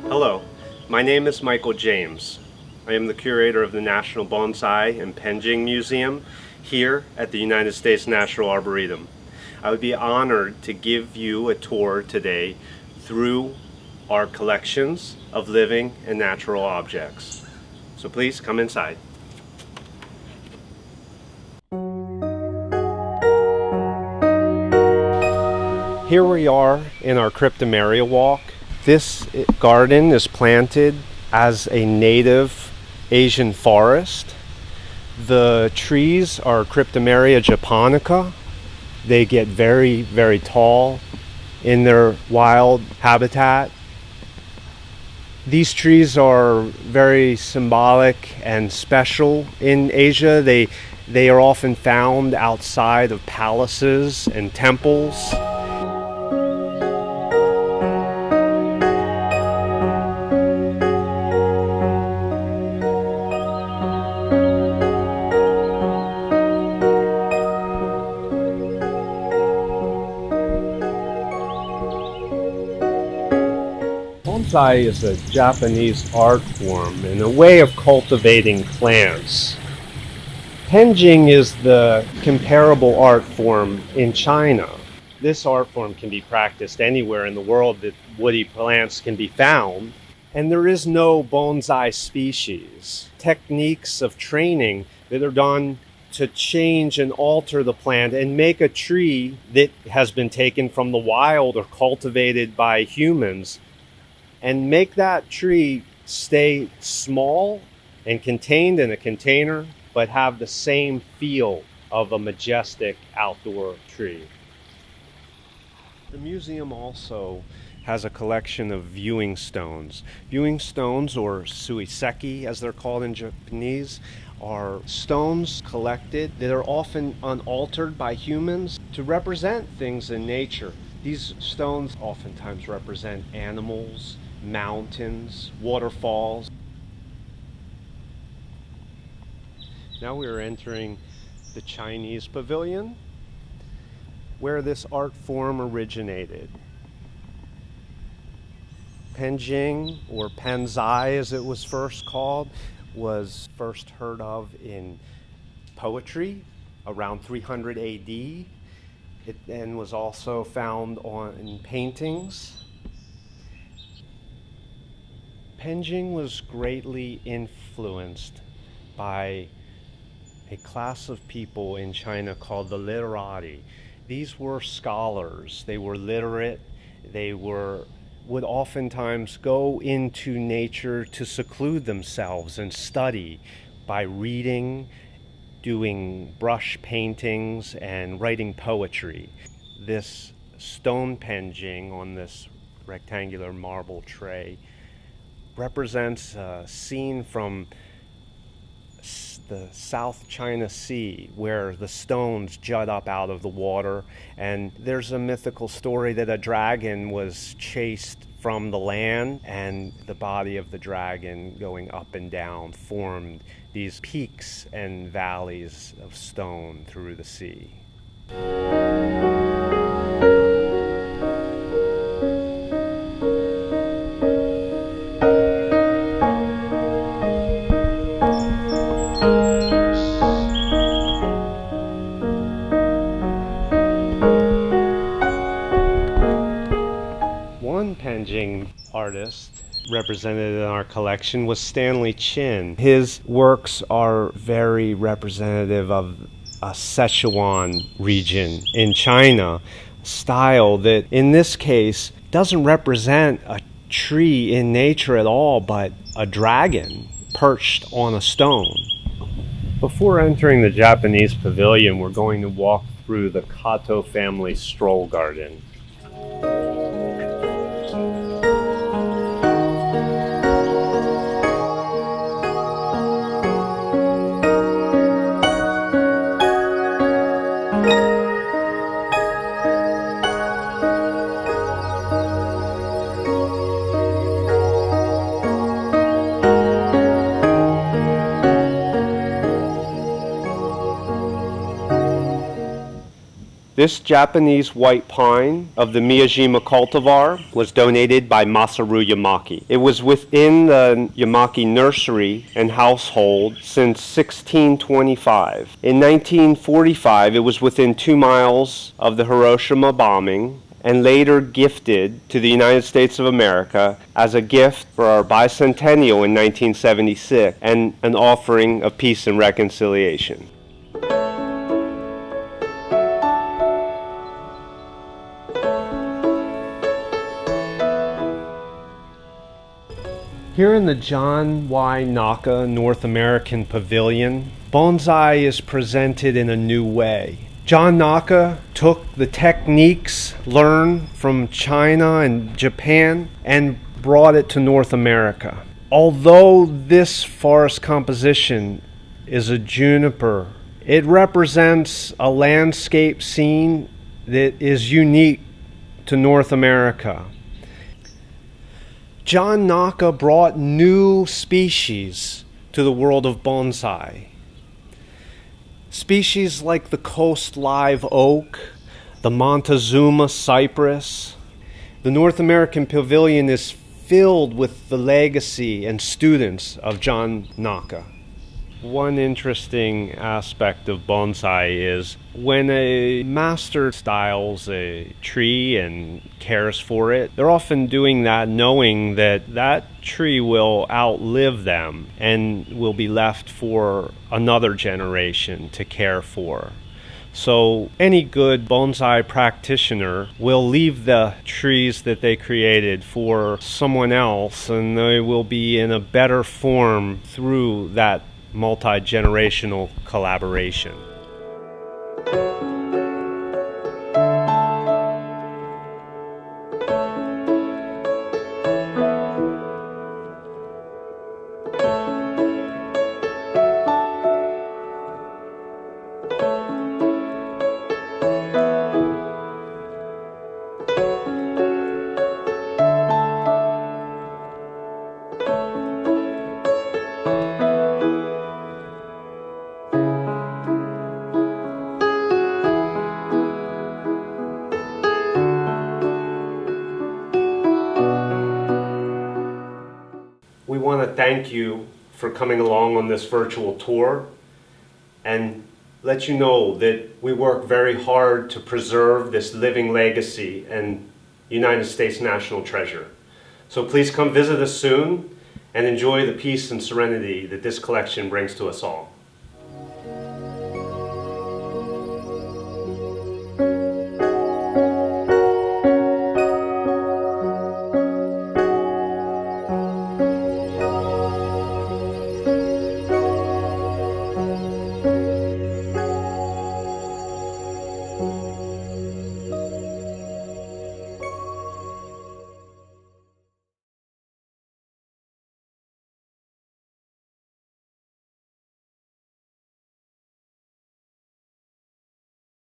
Hello, my name is Michael James. I am the curator of the National Bonsai Penjing Museum here at the United States National Arboretum. I would be honored to give you a tour today through our collections of living and natural objects. So please come inside. Here we are in our Cryptomeria walk. This garden is planted as a native Asian forest. The trees are Cryptomeria japonica. They get very, very tall in their wild habitat. These trees are very symbolic and special in Asia. They are often found outside of palaces and temples. Bonsai is a Japanese art form and a way of cultivating plants. Penjing is the comparable art form in China. This art form can be practiced anywhere in the world that woody plants can be found, and there is no bonsai species. Techniques of training that are done to change and alter the plant and make a tree that has been taken from the wild or cultivated by humans and make that tree stay small and contained in a container, but have the same feel of a majestic outdoor tree. The museum also has a collection of viewing stones. Viewing stones, or suiseki as they're called in Japanese, are stones collected that are often unaltered by humans to represent things in nature. These stones oftentimes represent animals, mountains, waterfalls. Now we are entering the Chinese pavilion, where this art form originated. Penjing, or Penzai as it was first called, was first heard of in poetry around 300 AD. It then was also found in paintings. Penjing was greatly influenced by a class of people in China called the literati. These were scholars. They were literate. They would oftentimes go into nature to seclude themselves and study by reading, doing brush paintings, and writing poetry. This stone penjing on this rectangular marble tray represents a scene from the South China Sea where the stones jut up out of the water, and there's a mythical story that a dragon was chased from the land, and the body of the dragon going up and down formed these peaks and valleys of stone through the sea. One Penjing artist represented in our collection was Stanley Chin. His works are very representative of a Sichuan region in China, style that in this case doesn't represent a tree in nature at all, but a dragon perched on a stone. Before entering the Japanese pavilion, we're going to walk through the Kato family stroll garden. This Japanese white pine of the Miyajima cultivar was donated by Masaru Yamaki. It was within the Yamaki nursery and household since 1625. In 1945, it was within 2 miles of the Hiroshima bombing, and later gifted to the United States of America as a gift for our bicentennial in 1976 and an offering of peace and reconciliation. Here in the John Y. Naka North American Pavilion, bonsai is presented in a new way. John Naka took the techniques learned from China and Japan and brought it to North America. Although this forest composition is a juniper, it represents a landscape scene that is unique to North America. John Naka brought new species to the world of bonsai. Species like the coast live oak, the Montezuma cypress. The North American Pavilion is filled with the legacy and students of John Naka. One interesting aspect of bonsai is when a master styles a tree and cares for it, they're often doing that knowing that that tree will outlive them and will be left for another generation to care for. So any good bonsai practitioner will leave the trees that they created for someone else, and they will be in a better form through that multi-generational collaboration. We want to thank you for coming along on this virtual tour and let you know that we work very hard to preserve this living legacy and United States national treasure. So please come visit us soon and enjoy the peace and serenity that this collection brings to us all.